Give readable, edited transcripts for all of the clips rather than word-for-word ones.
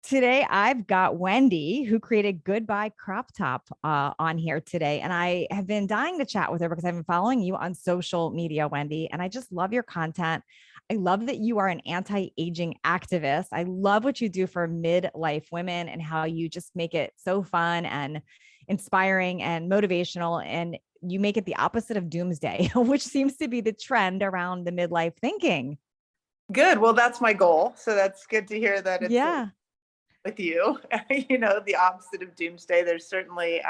Today, I've got Wendy, who created Goodbye Crop Top on here today. And I have been dying to chat with her because I've been following you on social media, Wendy. And I just love your content. I love that you are an anti-aging activist. I love what you do for midlife women and how you just make it so fun and inspiring and motivational. And you make it the opposite of doomsday, which seems to be the trend around the midlife thinking. Good. Well, that's my goal. So that's good to hear that it's Yeah. with you. The opposite of doomsday. There's certainly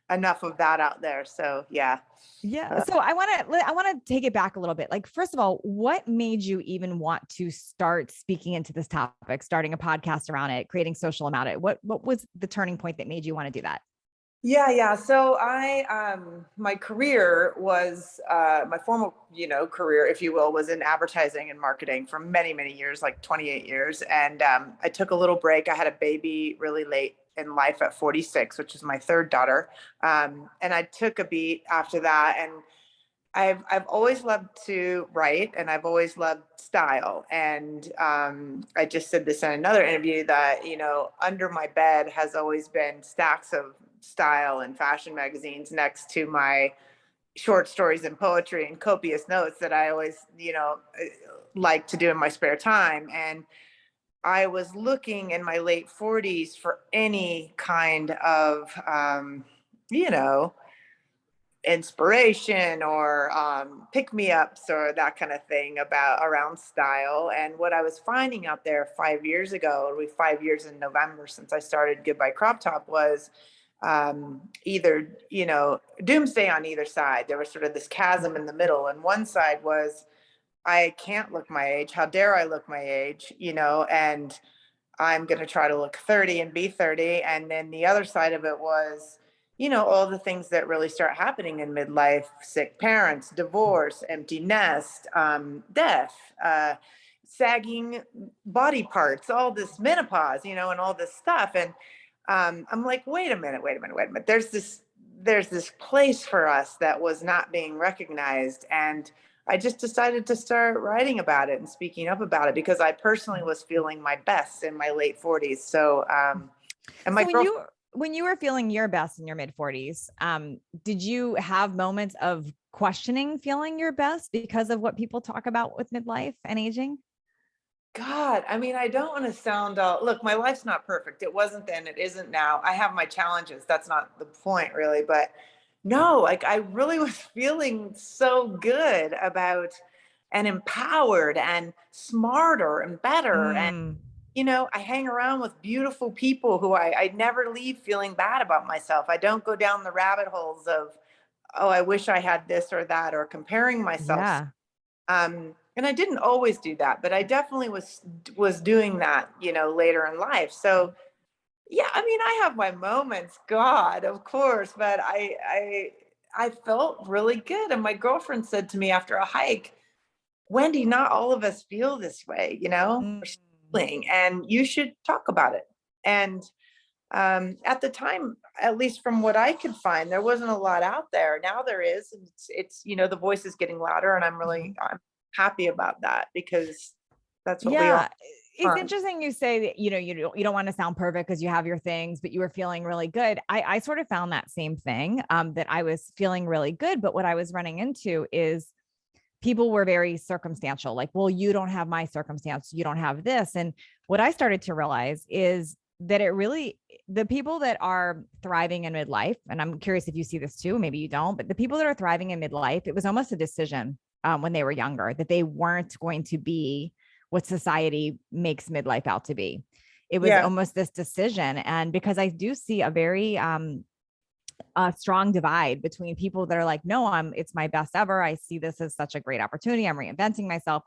enough of that out there. So yeah. Yeah. So I want to take it back a little bit. Like, first of all, what made you even want to start speaking into this topic, starting a podcast around it, creating social about it? What was the turning point that made you want to do that? Yeah. So my career was, my formal, career, if you will, was in advertising and marketing for many, many years, like 28 years. And I took a little break. I had a baby really late in life at 46, which is my third daughter. And I took a beat after that. And I've always loved to write, and I've always loved style. And I just said this in another interview that, under my bed has always been stacks of style and fashion magazines next to my short stories and poetry and copious notes that I always, like to do in my spare time. And I was looking in my late 40s for any kind of, you know, inspiration or pick me ups or that kind of thing about around style. And what I was finding out there 5 years ago, it'll be 5 years in November since I started Goodbye Crop Top, was either, doomsday on either side. There was sort of this chasm in the middle. And one side was, I can't look my age. How dare I look my age, and I'm going to try to look 30 and be 30. And then the other side of it was, all the things that really start happening in midlife: sick parents, divorce, empty nest, death, sagging body parts, all this menopause, and all this stuff. And I'm like, wait a minute. There's this place for us that was not being recognized. And I just decided to start writing about it and speaking up about it because I personally was feeling my best in my late 40s. So, and my So when you were feeling your best in your mid 40s, did you have moments of questioning feeling your best because of what people talk about with midlife and aging? God, I mean, I don't want to sound look, my life's not perfect. It wasn't then, it isn't now. I have my challenges. That's not the point really, but no, like I really was feeling so good about and empowered and smarter and better. And Mm, I hang around with beautiful people who I never leave feeling bad about myself. I don't go down the rabbit holes of, oh, I wish I had this or that, or comparing myself. yeah. And I didn't always do that, but I definitely was doing that, later in life. So yeah, I mean, I have my moments, God, of course, but I felt really good. And my girlfriend said to me after a hike, Wendy, not all of us feel this way, Mm. we're struggling, and you should talk about it. And at the time, at least from what I could find, there wasn't a lot out there. Now there is, and it's the voice is getting louder, and Mhm. I'm happy about that because that's what we all Yeah. It's want. interesting you say that, you don't want to sound perfect because you have your things, but you were feeling really good. I sort of found that same thing, that I was feeling really good. But what I was running into is people were very circumstantial, like, well, you don't have my circumstance, you don't have this. And what I started to realize is that the people that are thriving in midlife, and I'm curious if you see this too, maybe you don't, but the people that are thriving in midlife, it was almost a decision, when they were younger, that they weren't going to be what society makes midlife out to be. It was Yeah, almost this decision. And because I do see a very a strong divide between people that are like, no, it's my best ever. I see this as such a great opportunity. I'm reinventing myself.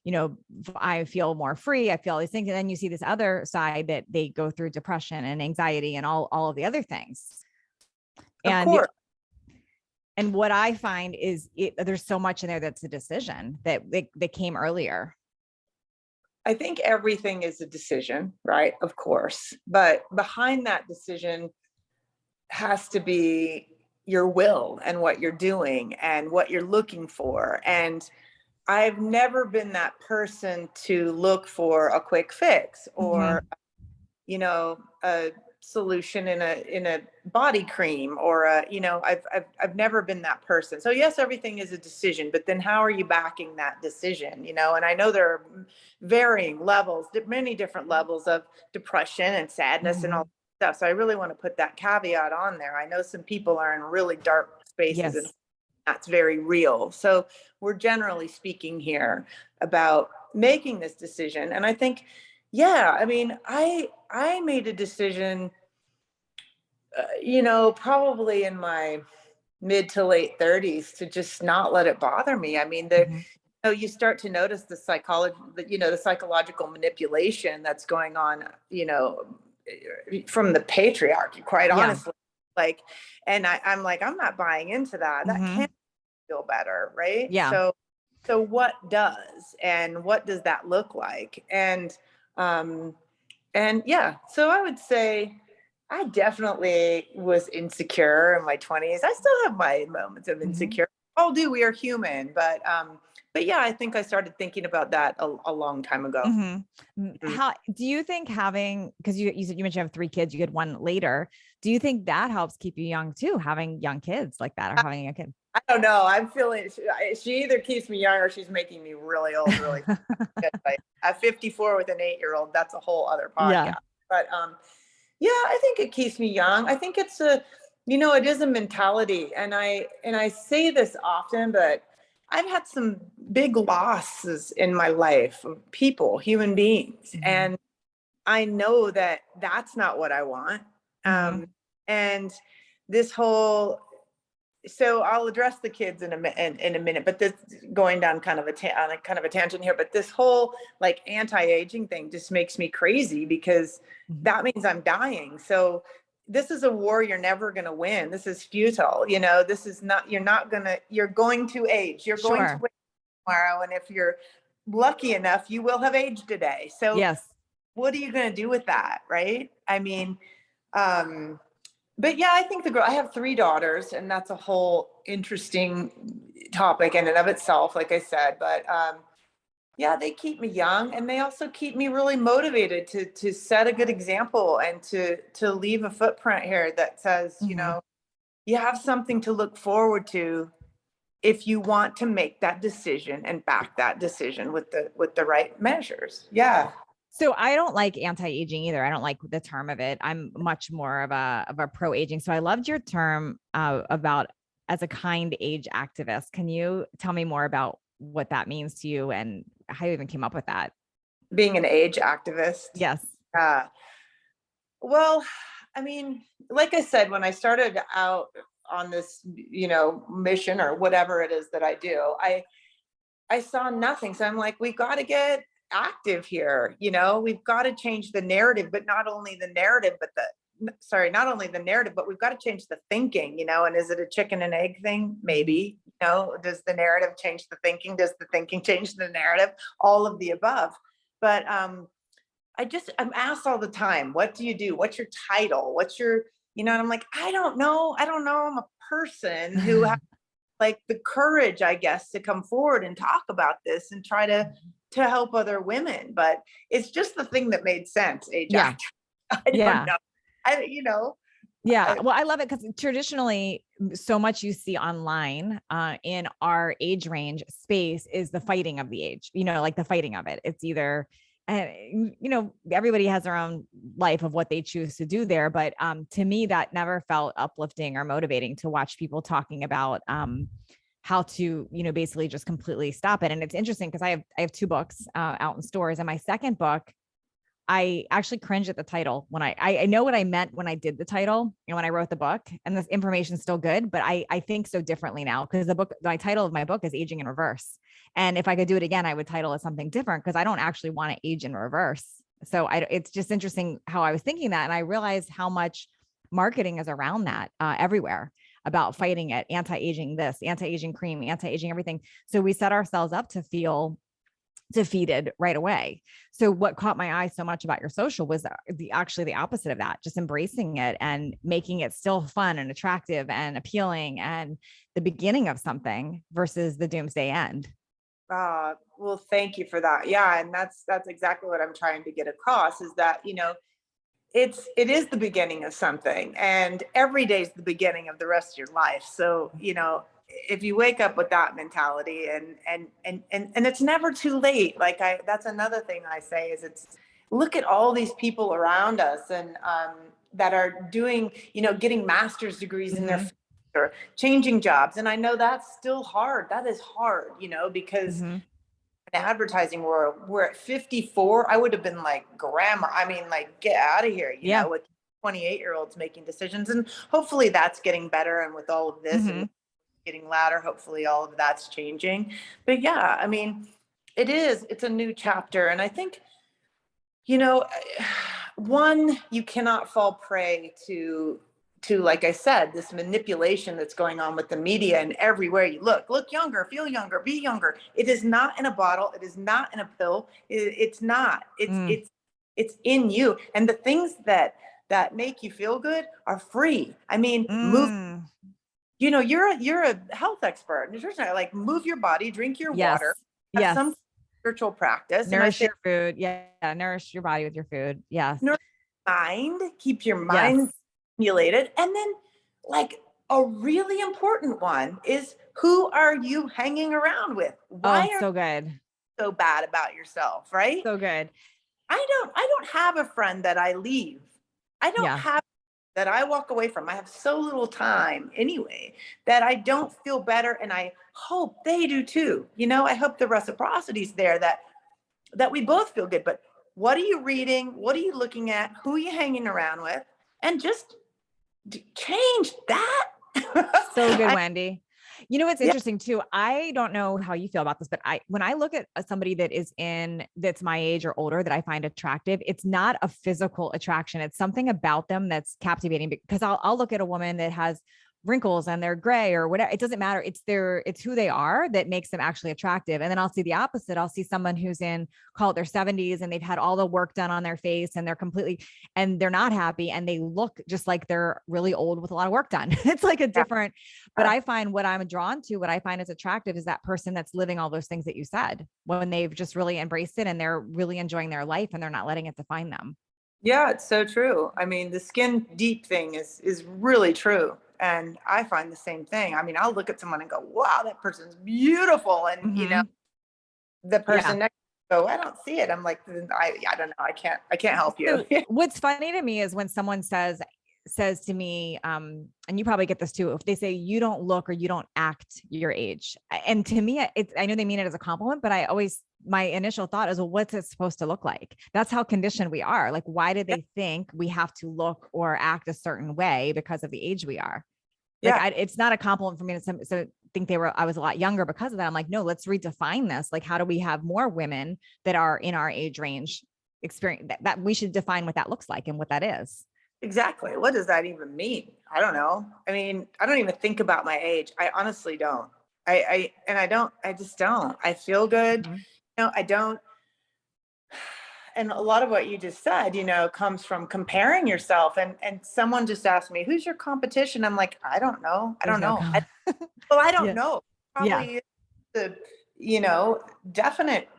You know, I feel more free. I feel all these things. And then you see this other side that they go through depression and anxiety and all of the other things. of And course. what I find is there's so much in there that's a decision that came earlier. I think everything is a decision, right? Of course. But behind that decision has to be your will and what you're doing and what you're looking for. And I've never been that person to look for a quick fix Mm-hmm. or a solution in a body cream, or I've never been that person. So yes, everything is a decision, but then how are you backing that decision? And I know there are varying levels, many different levels of depression and sadness and all stuff. So I really want to put that caveat on there. I know some people are in really dark spaces, and Yes. that's very real. So we're generally speaking here about making this decision. And I think, yeah, I mean, I made a decision, probably in my mid to late 30s, to just not let it bother me. I mean, you start to notice the psychology, the psychological manipulation that's going on, from the patriarchy, quite Yeah. honestly. Like, and I'm like, I'm not buying into that. That can't feel better, right? Yeah. So what does, and what does that look like? And yeah, so I would say I definitely was insecure in my 20s. I still have my moments of insecurity. All do, we are human, but yeah, I think I started thinking about that a long time ago. How do you think having, because you said you mentioned you have 3 kids, you had one later. Do you think that helps keep you young too, having young kids like that, or having a young kid? I don't know. I'm feeling she either keeps me young or she's making me really old, really. Like, at 54 with an 8-year-old, that's a whole other Yeah. podcast. But yeah, I think it keeps me young. I think it's it is a mentality. And I say this often, but I've had some big losses in my life of people, human beings. And I know that that's not what I want. And this whole, so I'll address the kids in a minute, but this going down kind of on a kind of a tangent here, but this whole like anti-aging thing just makes me crazy, because that means I'm dying. So this is a war you're never going to win. This is futile. This is not, you're going to age. You're going to win tomorrow. And if you're lucky enough, you will have aged today. So Yes. what are you going to do with that? Right. I mean, but yeah, I think I have 3 daughters, and that's a whole interesting topic in and of itself, like I said, but yeah, they keep me young, and they also keep me really motivated to set a good example, and to leave a footprint here that says, you have something to look forward to if you want to make that decision and back that decision with the right measures. Yeah. So I don't like anti-aging either. I don't like the term of it. I'm much more of a pro-aging. So I loved your term about as a kind age activist. Can you tell me more about what that means to you and how you even came up with that? Being an age activist. Yes. Well, I mean, like I said, when I started out on this, mission or whatever it is that I do, I saw nothing. So I'm like, we've got to get active here. We've got to change the narrative, but not only the narrative, not only the narrative, but we've got to change the thinking, and is it a chicken and egg thing? Maybe, does the narrative change the thinking? Does the thinking change the narrative? All of the above. But I'm asked all the time, what do you do? What's your title? What's your, and I'm like, I don't know. I'm a person who has like the courage, I guess, to come forward and talk about this and try to help other women. But it's just the thing that made sense. I don't know. Yeah. Well, I love it because traditionally so much you see online in our age range space is the fighting of the age, like the fighting of it. It's either, everybody has their own life of what they choose to do there. But to me, that never felt uplifting or motivating to watch people talking about how to, basically just completely stop it. And it's interesting because I have 2 books out in stores, and my second book, I actually cringe at the title when I know what I meant when I did the title and when I wrote the book, and this information's still good, but I think so differently now, because my title of my book is Aging in Reverse. And if I could do it again, I would title it something different, because I don't actually want to age in reverse. So it's just interesting how I was thinking that. And I realized how much marketing is around that everywhere, about fighting it, anti-aging this, anti-aging cream, anti-aging everything. So we set ourselves up to feel defeated right away. So what caught my eye so much about your social was actually the opposite of that, just embracing it and making it still fun and attractive and appealing and the beginning of something versus the doomsday end. Well, thank you for that. Yeah. And that's exactly what I'm trying to get across, is that, it is the beginning of something, and every day is the beginning of the rest of your life. So, if you wake up with that mentality, and it's never too late. Like, that's another thing I say is, look at all these people around us, and that are doing, getting master's degrees in their Mm-hmm. field, or changing jobs. And I know that's still hard. That is hard, because Mm-hmm. advertising we're at 54. I would have been like, grandma, I mean, like, get out of here, Yeah. with 28-year-olds making decisions. And hopefully that's getting better, and with all of this Mm-hmm. and getting louder, hopefully all of that's changing. But yeah, I mean, it's a new chapter. And I think, you know one, you cannot fall prey to, like I said, this manipulation that's going on with the media, and everywhere you look younger, feel younger, be younger. It is not in a bottle. It is not in a pill. It's not. Mm. It's in you. And the things that make you feel good are free. I mean, move. Mm. You're a health expert, nutrition. Like, move your body, drink your Yes. water, have Yes. some spiritual practice, and I Nourish say, your food. Yeah. Nourish your body with your food. Yes. nourish your mind, keep your Yes. mind stimulated. And then, like, a really important one is, who are you hanging around with? Why Oh, are so good. you so bad about yourself, right? So good. I don't have a friend that I leave. I don't Yeah. have that I walk away from. I have so little time anyway, that I don't feel better, and I hope they do too. I hope the reciprocity is there, that we both feel good. But what are you reading? What are you looking at? Who are you hanging around with? And just change that. So good, I, Wendy. You know what's yeah, interesting too? I don't know how you feel about this, but when I look at somebody that's my age or older that I find attractive, it's not a physical attraction. It's something about them that's captivating, because I'll look at a woman that has wrinkles and they're gray or whatever. It doesn't matter. It's who they are that makes them actually attractive. And then I'll see the opposite. I'll see someone who's call it their 70s, and they've had all the work done on their face, and they're not happy, and they look just like they're really old with a lot of work done. It's like a different, but I find what I'm drawn to, what I find is attractive, is that person that's living all those things that you said, when they've just really embraced it and they're really enjoying their life and they're not letting it define them. yeah, it's so true. I mean, the skin deep thing is really true. And I find the same thing. I mean, I'll look at someone and go, wow, that person's beautiful. And, Mm-hmm. the Yeah. person next to go, I don't see it. I'm like, I don't know. I can't help you. So what's funny to me is when someone says to me, and you probably get this too, if they say you don't look or you don't act your age. And to me, I know they mean it as a compliment, but my initial thought is, well, what's it supposed to look like? That's how conditioned we are. Like, why do they think we have to look or act a certain way because of the age we are? Like, Yeah, it's not a compliment for me to think I was a lot younger because of that. I'm like, no, let's redefine this. Like, how do we have more women that are in our age range experience that we should define what that looks like and what that is. exactly. What does that even mean? I don't know. I mean, I don't even think about my age. I honestly don't. I just don't. I feel good. Mhm. I don't. And a lot of what you just said, comes from comparing yourself. And someone just asked me, who's your competition? I'm like, I don't know. I There's don't no know. comment. Well, I don't Yeah. know. Yeah. Probably the, definite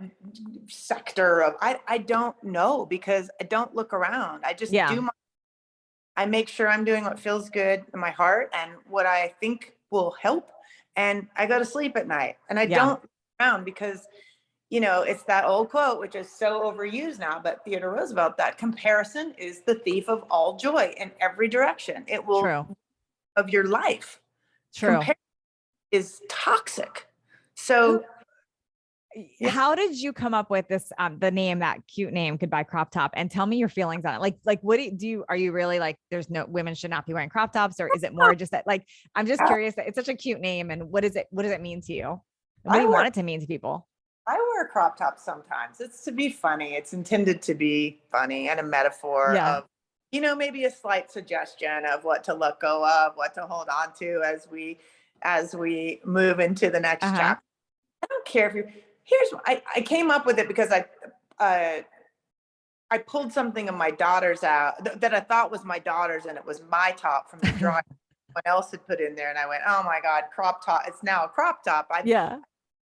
sector of, I don't know, because I don't look around. I just Yeah. I make sure I'm doing what feels good in my heart and what I think will help. And I go to sleep at night, and I Yeah. don't look around, because it's that old quote, which is so overused now, but Theodore Roosevelt, that comparison is the thief of all joy in every direction. It will, True. of your life. True. Comparison is toxic. So, yeah, How did you come up with this, the name, that cute name, Goodbye Crop Top? And tell me your feelings on it. Like, what are you really like, there's no, women should not be wearing crop tops, or is it more just that, like, I'm just curious, that it's such a cute name, and what does it mean to you? And what do I you wear want it to mean to people? I wear a crop top sometimes. It's to be funny. It's intended to be funny, and a metaphor Yeah. of, maybe a slight suggestion of what to let go of, what to hold on to as we move into the next Uh-huh. chapter. I don't care if you. I came up with it because uh, I pulled something of my daughter's out that I thought was my daughter's, and it was my top from the drawing someone else had put in there, and I went, oh my god, crop top! It's now a crop top. I Yeah.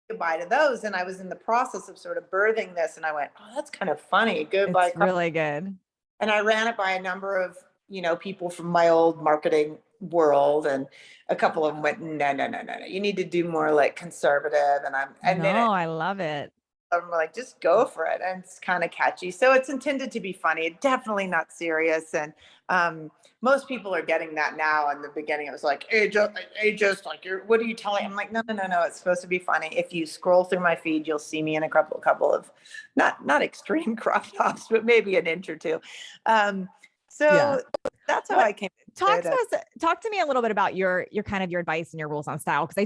goodbye to those, and I was in the process of sort of birthing this, and I went, oh, that's kind of funny. Goodbye It's crop. really good. And I ran it by a number of, people from my old marketing world, and a couple of them went, no, no, no, no, no. You need to do more like conservative. And then No, I love it. I'm like, just go for it. And it's kind of catchy. So it's intended to be funny, definitely not serious. And most people are getting that now. In the beginning, it was like, hey, just like, what are you telling? I'm like, no, no, no, no. It's supposed to be funny. If you scroll through my feed, you'll see me in a couple of not extreme crop tops, but maybe an inch or two. Yeah. So that's how I came Talk into it. talk to me a little bit about your kind of your advice and your rules on style. Cause I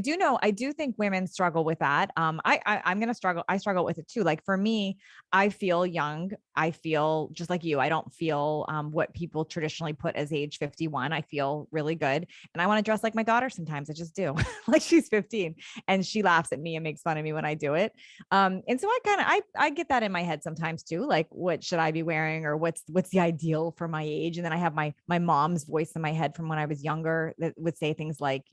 do think women struggle with that. I'm going to struggle. I struggle with it too. Like for me, I feel young. I feel just like you. I don't feel what people traditionally put as age 51. I feel really good. And I want to dress like my daughter sometimes. I just do. Like she's 15 and she laughs at me and makes fun of me when I do it. And so I get that in my head sometimes too. Like what should I be wearing, or what's the ideal for my age? And then I have my mom's voice in my head from when I was younger that would say things like,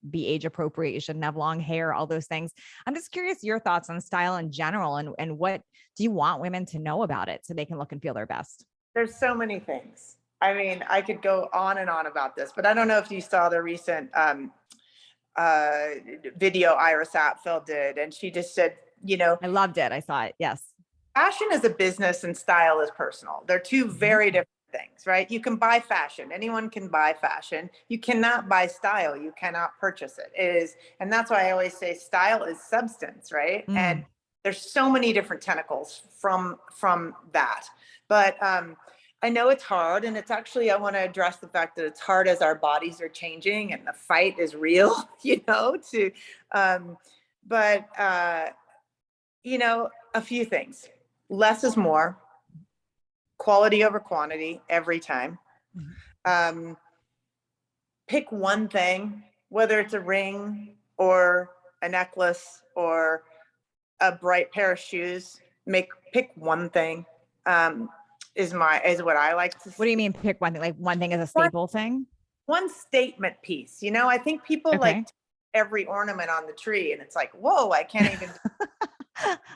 be age appropriate. You shouldn't have long hair, all those things. I'm just curious your thoughts on style in general, and what do you want women to know about it so they can look and feel their best? There's so many things. I mean, I could go on and on about this, but I don't know if you saw the recent uh, video Iris Apfel did, and she just said, I loved it. I saw it. Yes. fashion is a business and style is personal. They're two very different things, right? You can buy fashion. Anyone can buy fashion. You cannot buy style. You cannot purchase it. It is, and that's why I always say style is substance, right? And Mm. there's so many different tentacles from that. But I know it's hard, and it's actually, I want to address the fact that it's hard as our bodies are changing and the fight is real, to but a few things. Less is more, quality over quantity every time. Um, Pick one thing, whether it's a ring or a necklace or a bright pair of shoes. Pick one thing. Is what I like to What do you see. mean pick one thing? Like one thing is a One, staple thing? one statement piece. I think people Okay. like every ornament on the tree, and it's like, whoa, I can't even.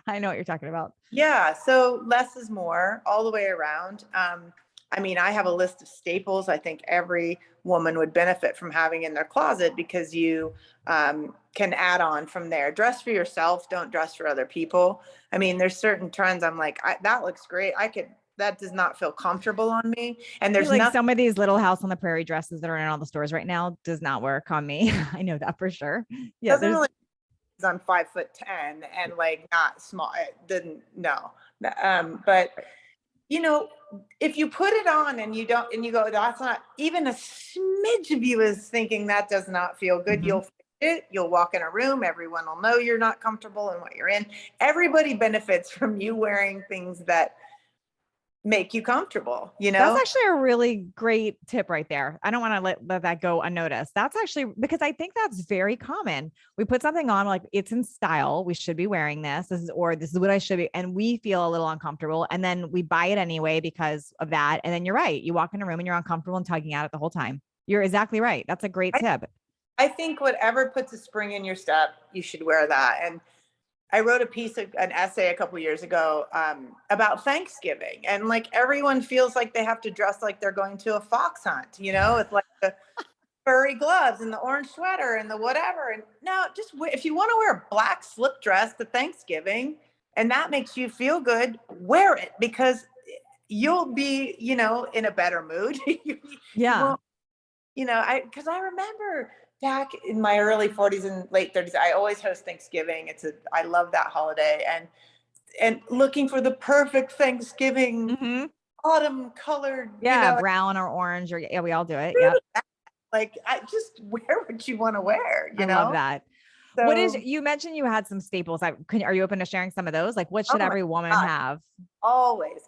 I know what you're talking about. Yeah, so less is more all the way around. I mean, I have a list of staples I think every woman would benefit from having in their closet, because you can add on from there. Dress for yourself, don't dress for other people. I mean, there's certain trends I'm like, that looks great. That does not feel comfortable on me. And I feel there's like nothing. some of these Little House on the Prairie dresses that are in all the stores right now does not work on me. I know that for sure. Yeah, Doesn't there's really. I'm 5'10" and like not small. It didn't no. But you know, if you put it on and you don't, and you go, that's not, even a smidge of you is thinking that does not feel good, Mhm. you'll fix it. You'll walk in a room, everyone will know you're not comfortable in what you're in. Everybody benefits from you wearing things that make you comfortable, That's actually a really great tip right there. I don't want to let that go unnoticed. That's actually because I think that's very common. We put something on like it's in style. We should be wearing this. This is what I should be. And we feel a little uncomfortable. And then we buy it anyway because of that. And then you're right. You walk in a room and you're uncomfortable and tugging at it the whole time. You're exactly right. That's a great I, tip. I think whatever puts a spring in your step, you should wear that. And I wrote an essay a couple of years ago about Thanksgiving, and like everyone feels like they have to dress like they're going to a fox hunt, with like the furry gloves and the orange sweater and the whatever. And no, if you want to wear a black slip dress to Thanksgiving and that makes you feel good, wear it, because you'll be, in a better mood. You Yeah. won't, because I remember back in my early 40s and late 30s, I always host Thanksgiving. I love that holiday, and looking for the perfect Thanksgiving Hmm. autumn colored, Yeah. Brown or orange or yeah, we all do it. Yep. like I just wear what you want to wear, I love that. So, You mentioned you had some staples. Are you open to sharing some of those? Like what oh should my every woman God, have? always.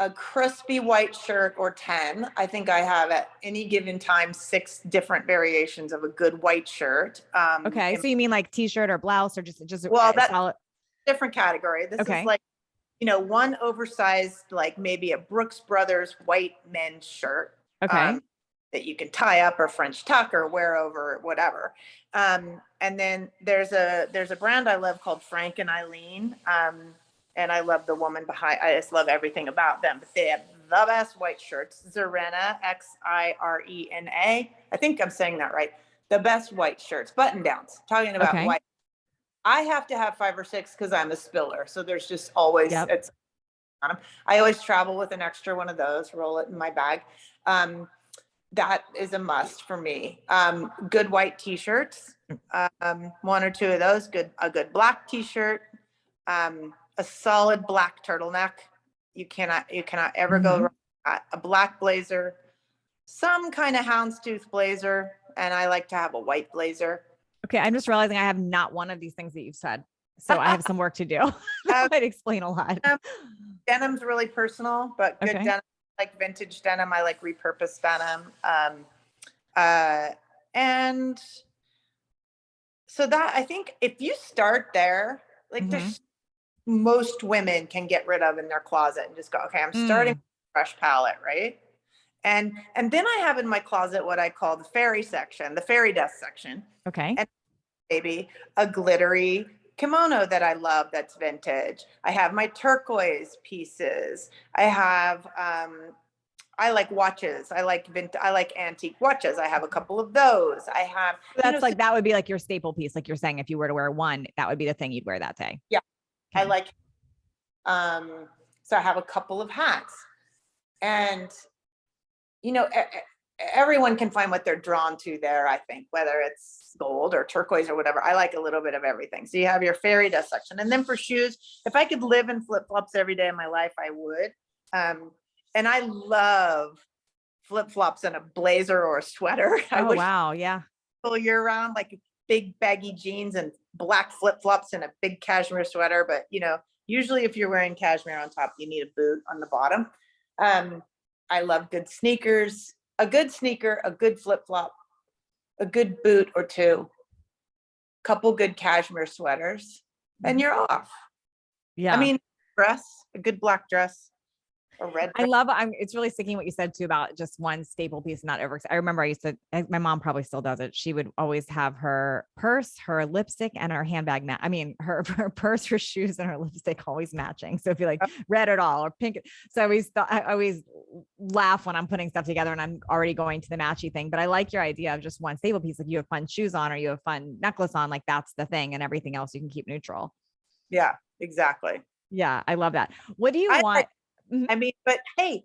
A crispy white shirt or 10. I think I have at any given time 6 different variations of a good white shirt. Okay. So you mean like t-shirt or blouse or just Well, that's solid? different category. This is Okay. like, one oversized, like maybe a Brooks Brothers white men's shirt, Okay. that you can tie up or French tuck or wear over whatever. And then there's a brand I love called Frank and Eileen. and I love the woman behind. I just love everything about them. But they have the best white shirts. Xirena, Xirena. I think I'm saying that right. The best white shirts, button downs. Talking about Okay. white. I have to have 5 or 6 because I'm a spiller. So there's just always Yep. it's on them. I always travel with an extra one of those. Roll it in my bag. That is a must for me. Good white t-shirts. 1 or 2 of those. A good black t-shirt. A solid black turtleneck. You cannot ever go wrong with that. A black blazer, some kind of houndstooth blazer, and I like to have a white blazer. Okay, I'm just realizing I have not one of these things that you've said, so I have some work to do. That might explain a lot. Denim's really personal, but good Okay. denim, like vintage denim. I like repurposed denim. And so that, I think if you start there, like there's most women can get rid of in their closet and just go, okay, I'm starting with a fresh palette, right? And then I have in my closet what I call the fairy section, the fairy dust section. Okay. And maybe a glittery kimono that I love that's vintage. I have my turquoise pieces. I have I like watches. I like antique watches. I have a couple of those. I have That's like that would be like your staple piece. Like you're saying, if you were to wear one, that would be the thing you'd wear that day. Yeah. Okay. I like so I have a couple of hats. And everyone can find what they're drawn to there, I think, whether it's gold or turquoise or whatever. I like a little bit of everything. So you have your fairy dust section. And then for shoes, if I could live in flip-flops every day of my life, I would. And I love flip-flops and a blazer or a sweater. Oh, wow. Yeah. All year round, like big baggy jeans and black flip-flops and a big cashmere sweater. But, usually if you're wearing cashmere on top, you need a boot on the bottom. I love good sneakers, a good sneaker, a good flip-flop, a good boot or 2, couple good cashmere sweaters, and you're off. Yeah. I mean, a good black dress, a red dress. It's really sticking what you said too about just one staple piece, not over. I remember my mom probably still does it. She would always have her purse, her lipstick, and her handbag. Her purse, her shoes, and her lipstick always matching. So if you like red at all or pink. So I always laugh when I'm putting stuff together and I'm already going to the matchy thing. But I like your idea of just one staple piece. Like you have fun shoes on or you have fun necklace on, like that's the thing, and everything else you can keep neutral. Yeah, exactly. Yeah, I love that. What do you want? But hey,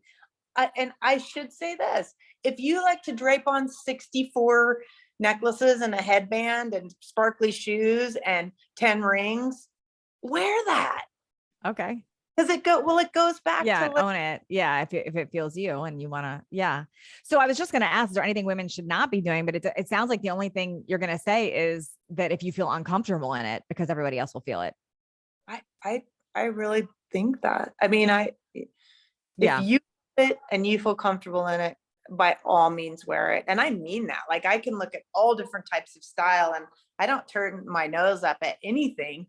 and I should say this, if you like to drape on 64 necklaces and a headband and sparkly shoes and 10 rings, wear that. Okay. Because it goes back to own it. Yeah. If it feels you and you want to, yeah. So I was just going to ask, is there anything women should not be doing? But it sounds like the only thing you're going to say is that if you feel uncomfortable in it, because everybody else will feel it. I really think that. I mean, if you fit and you feel comfortable in it, by all means wear it. And I mean that. Like I can look at all different types of style and I don't turn my nose up at anything,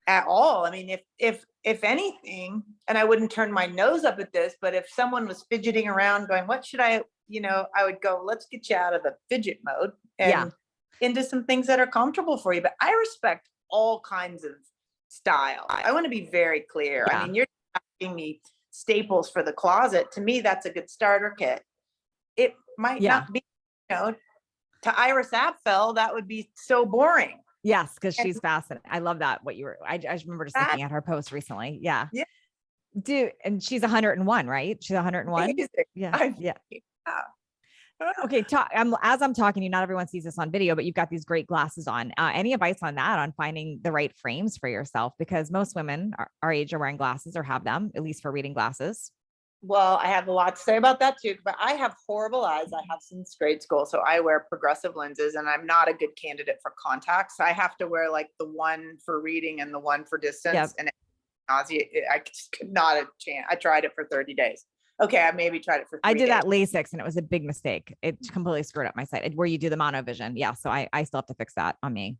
at all. I mean, if anything, and I wouldn't turn my nose up at this, but if someone was fidgeting around going, what should I would go, let's get you out of the fidget mode and into some things that are comfortable for you. But I respect all kinds of style. I want to be very clear. I mean, you're asking me staples for the closet. To me, that's a good starter kit. It might not be, to Iris Apfel, that would be so boring. Yes, because she's fascinating. I love that. I remember just looking at her post recently. Yeah. Yeah. Dude, and she's 101, right? She's 101. Yeah. Yeah. Okay. As I'm talking to you, not everyone sees this on video, but you've got these great glasses on. Any advice on that, on finding the right frames for yourself? Because most women our age are wearing glasses or have them, at least for reading glasses. Well, I have a lot to say about that too, but I have horrible eyes. I have since grade school. So I wear progressive lenses and I'm not a good candidate for contacts. I have to wear like the one for reading and the one for distance. And I just could not a chance. I tried it for 30 days. Okay, I maybe tried it for 3 I did days. that LASIK and it was a big mistake. It completely screwed up my sight where you do the monovision. Yeah. So I still have to fix that on me.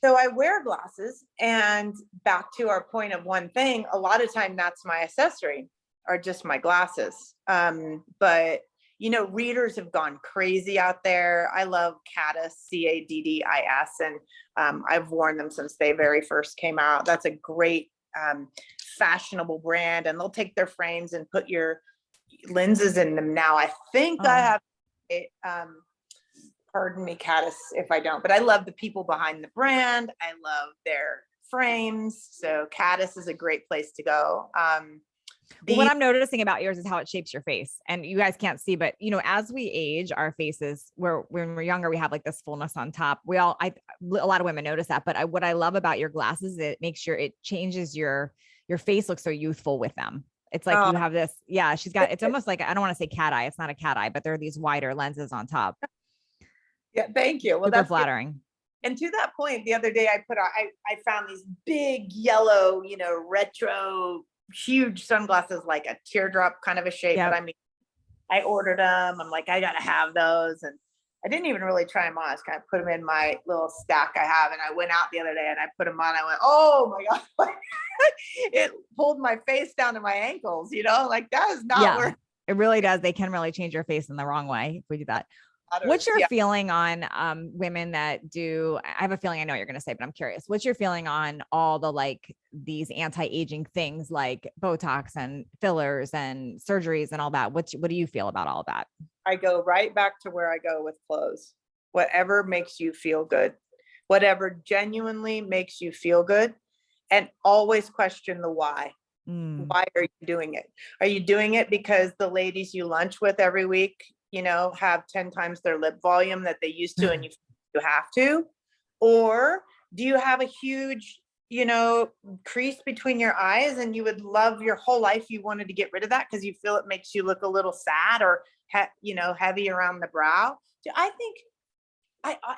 So I wear glasses, and back to our point of one thing, a lot of time that's my accessory are just my glasses. But readers have gone crazy out there. I love Caddis, Caddis, and I've worn them since they very first came out. That's a great fashionable brand, and they'll take their frames and put your lenses in them. Now, I think I Oh, have a, pardon me, Caddis, if I don't, but I love the people behind the brand. I love their frames. So Caddis is a great place to go. well, what I'm noticing about yours is how it shapes your face. And you guys can't see, but as we age, our faces, when we're younger, we have like this fullness on top. A lot of women notice that, but what I love about your glasses, it makes sure it changes your face looks so youthful with them. It's like you have this, yeah, she's got, it's almost like, I don't want to say cat eye. It's not a cat eye, but there are these wider lenses on top. Yeah, thank you. Well, Super that's flattering. And to that point, the other day I found these big yellow, retro, huge sunglasses, like a teardrop kind of a shape. Yep. But I mean, I ordered them. I'm like, I gotta have those. And I didn't even really try them on. I just kind of put them in my little stack I have. And I went out the other day and I put them on. I went, oh my God. It pulled my face down to my ankles, like that is not where it really does. They can really change your face in the wrong way if we do that. What's your feeling on women that do, I have a feeling I know what you're going to say, but I'm curious. What's your feeling on all the these anti-aging things like Botox and fillers and surgeries and all that? What do you feel about all of that? I go right back to where I go with clothes. Whatever makes you feel good, whatever genuinely makes you feel good, and always question the why. Why are you doing it? Are you doing it because the ladies you lunch with every week, have 10 times their lip volume that they used to, and you have to? Or do you have a huge, crease between your eyes, and you would love your whole life, you wanted to get rid of that because you feel it makes you look a little sad or, heavy around the brow? I think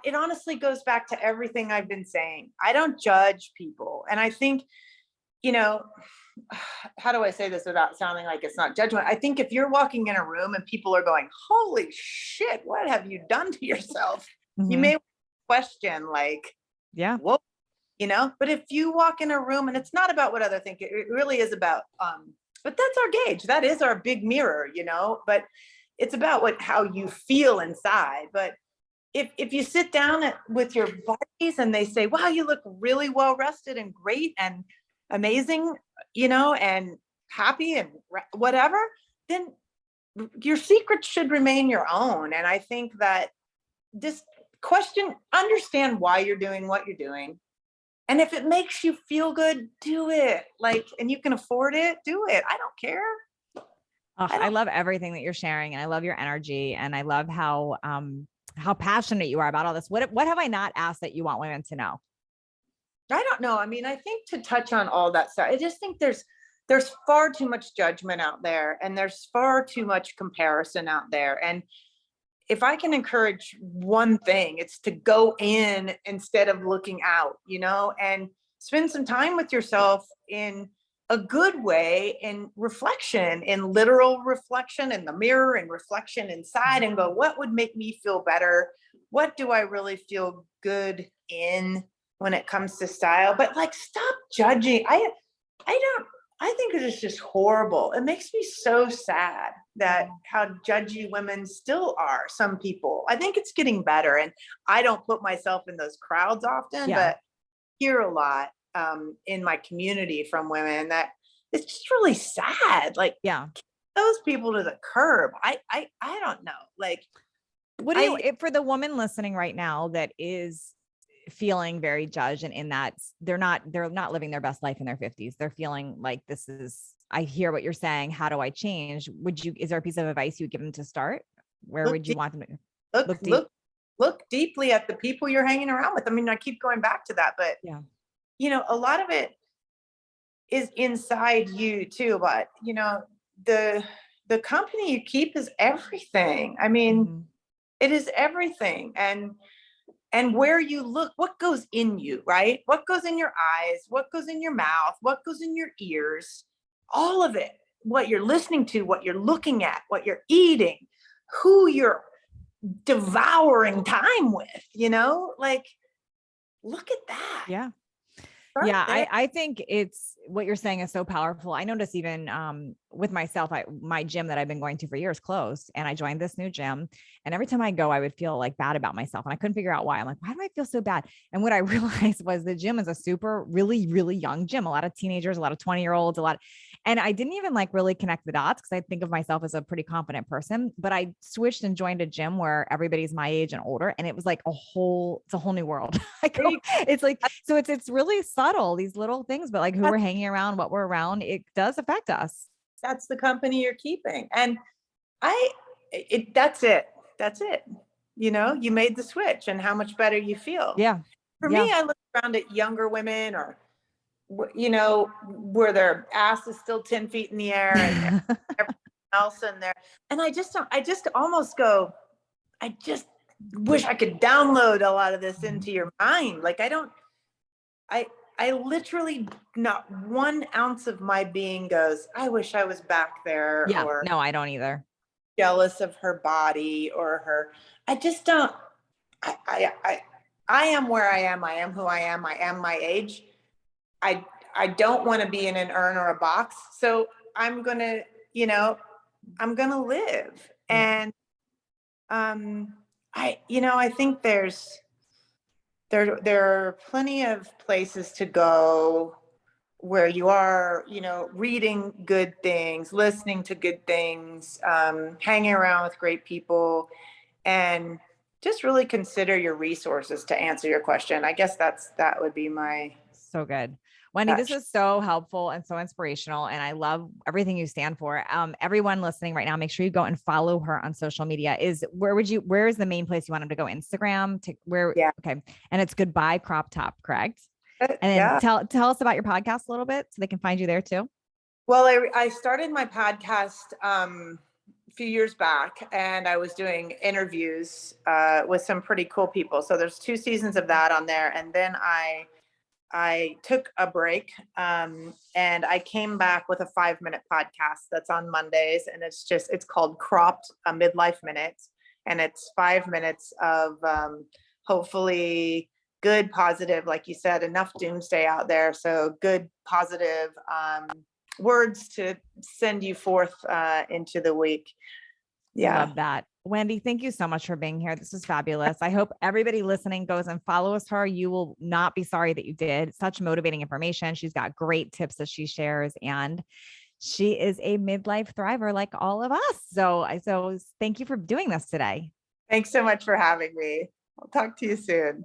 it honestly goes back to everything I've been saying. I don't judge people. And I think, how do I say this without sounding like it's not judgment? I think if you're walking in a room and people are going, holy shit, what have you done to yourself? You may question yeah, whoa, but if you walk in a room, and it's not about what other think, it really is about, but that's our gauge. That is our big mirror, but it's about how you feel inside. But if you sit down with your buddies and they say, wow, you look really well rested and great and amazing, and happy and whatever, then your secrets should remain your own. And I think that this understand why you're doing what you're doing. And if it makes you feel good, do it. And you can afford it, do it. I don't care. I love everything that you're sharing, and I love your energy, and I love how passionate you are about all this. What have I not asked that you want women to know? I don't know. I mean, I think to touch on all that stuff, I just think there's far too much judgment out there, and there's far too much comparison out there. And if I can encourage one thing, it's to go in instead of looking out, and spend some time with yourself in a good way, in reflection, in literal reflection, in the mirror, and reflection inside, and go, what would make me feel better? What do I really feel good in when it comes to style? But stop judging. I think it is just horrible. It makes me so sad that how judgy women still are, some people. I think it's getting better, and I don't put myself in those crowds often, but hear a lot in my community from women that it's just really sad. Those people to the curb. I don't know. What do you, for the woman listening right now that is feeling very judged, and in that they're not living their best life in their 50s, they're feeling like I hear what you're saying, how do I change? Is there a piece of advice you would give them to start? Where would you want them to look deeply at the people you're hanging around with? I mean, I keep going back to that, but a lot of it is inside you too. But the company you keep is everything. I mean, it is everything. And where you look, what goes in you, right? What goes in your eyes, what goes in your mouth, what goes in your ears, all of it, what you're listening to, what you're looking at, what you're eating, who you're devouring time with, look at that. Yeah. Yeah, there. I think it's what you're saying is so powerful. I notice even with myself, my gym that I've been going to for years closed, and I joined this new gym. And every time I go, I would feel like bad about myself. And I couldn't figure out why. I'm like, why do I feel so bad? And what I realized was the gym is a super, really, really young gym, a lot of teenagers, a lot of 20-year-olds, and I didn't even like really connect the dots because I think of myself as a pretty confident person. But I switched and joined a gym where everybody's my age and older. And it was like it's a whole new world. It's like, so it's really subtle, these little things, but like who we're hanging around, what we're around, it does affect us. That's the company you're keeping. And that's it. That's it. You made the switch and how much better you feel. Yeah. For Yeah. me, I look around at younger women or, where their ass is still 10 feet in the air and everything else in there. And I just almost go, I just wish I could download a lot of this into your mind. Like I literally, not 1 ounce of my being goes, I wish I was back there, Yeah. or No, I don't either. jealous of her body or her. I just don't. I am where I am. I am who I am. I am my age. I don't want to be in an urn or a box. So I'm gonna, I'm gonna live. Yeah. And I think there are plenty of places to go where you are, reading good things, listening to good things, hanging around with great people, and just really consider your resources to answer your question. I guess that would be my So good. Wendy, this touch. is so helpful and so inspirational. And I love everything you stand for. Everyone listening right now, make sure you go and follow her on social media. Where is the main place you want them to go? Instagram to where? Yeah. Okay. And it's Goodbye Crop Top, correct? And then Yeah. tell us about your podcast a little bit so they can find you there too. Well, I started my podcast a few years back, and I was doing interviews with some pretty cool people. So there's 2 seasons of that on there, and then I took a break, and I came back with a 5-minute podcast that's on Mondays, and it's called Cropped Midlife Minutes, and it's 5 minutes of hopefully good, positive, like you said, enough doomsday out there. So good, positive words to send you forth into the week. Yeah. Love that. Wendy, thank you so much for being here. This was fabulous. I hope everybody listening goes and follows her. You will not be sorry that you did. Such motivating information. She's got great tips that she shares, and she is a midlife thriver like all of us. So thank you for doing this today. Thanks so much for having me. I'll talk to you soon.